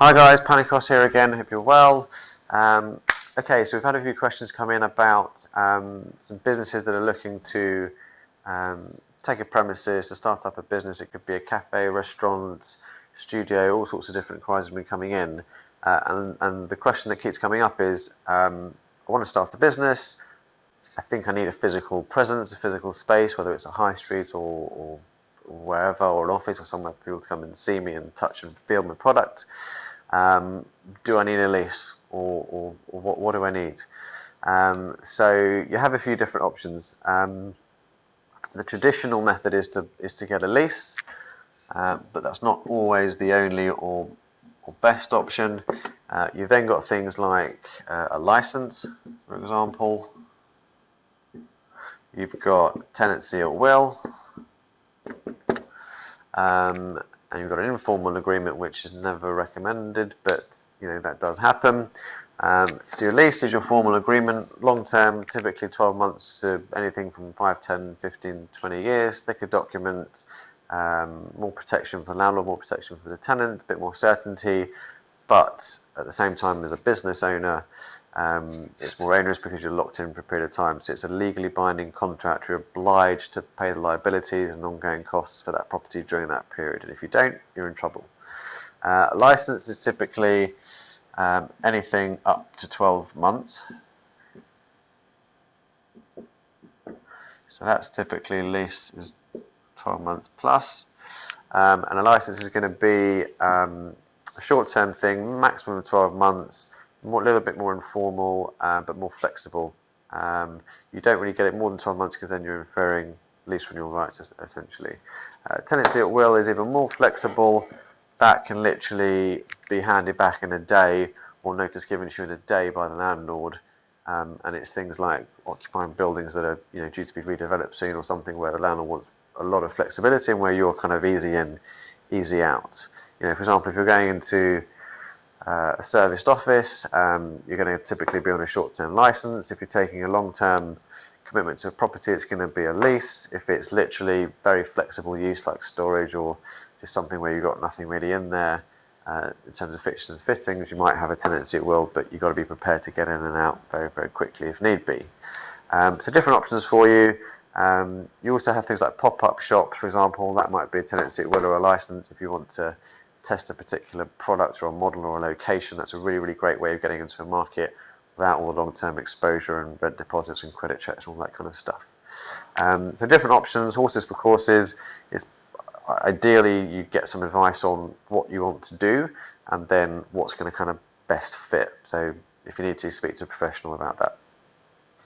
Hi guys, Panicos here again, hope you're well. Okay, so we've had a few questions come in about some businesses that are looking to take a premises to start up a business. It could be a cafe, restaurant, studio, all sorts of different inquiries have been coming in. And the question that keeps coming up is, I want to start a business. I think I need a physical presence, a physical space, whether it's a high street or wherever, or an office or somewhere for people to come and see me and touch and feel my product. Do I need a lease, or what do I need? So you have a few different options. The traditional method is to get a lease, but that's not always the only or best option. You've then got things like a license, for example. You've got tenancy at will, and you've got an informal agreement, which is never recommended, but that does happen. So your lease is your formal agreement, long term, typically 12 months to anything from 5, 10, 15, 20 years. Thicker document, more protection for the landlord, more protection for the tenant, a bit more certainty, but at the same time, as a business owner, it's more onerous because you're locked in for a period of time. So it's a legally binding contract. You're obliged to pay the liabilities and ongoing costs for that property during that period. And if you don't, you're in trouble. A license is typically anything up to 12 months. So that's typically lease is 12 months plus. And a license is going to be a short-term thing, maximum of 12 months. A little bit more informal, but more flexible. You don't really get it more than 12 months because then you're inferring lease renewal rights, essentially. Tenancy at will is even more flexible. That can literally be handed back in a day, or notice given to you in a day by the landlord. And it's things like occupying buildings that are due to be redeveloped soon, or something where the landlord wants a lot of flexibility and where you're kind of easy in, easy out. For example, if you're going into a serviced office, you're going to typically be on a short-term license. If you're taking a long-term commitment to a property, it's going to be a lease. If it's literally very flexible use, like storage or just something where you've got nothing really in there in terms of fixtures and fittings, you might have a tenancy at will, but you've got to be prepared to get in and out very, very quickly if need be. So different options for you. You also have things like pop-up shops, for example. That might be a tenancy at will or a license if you want to test a particular product or a model or a location. That's a really, really great way of getting into a market without all the long-term exposure and rent deposits and credit checks and all that kind of stuff. So different options. Horses for courses is ideally you get some advice on what you want to do and then what's going to kind of best fit. So if you need to, speak to a professional about that.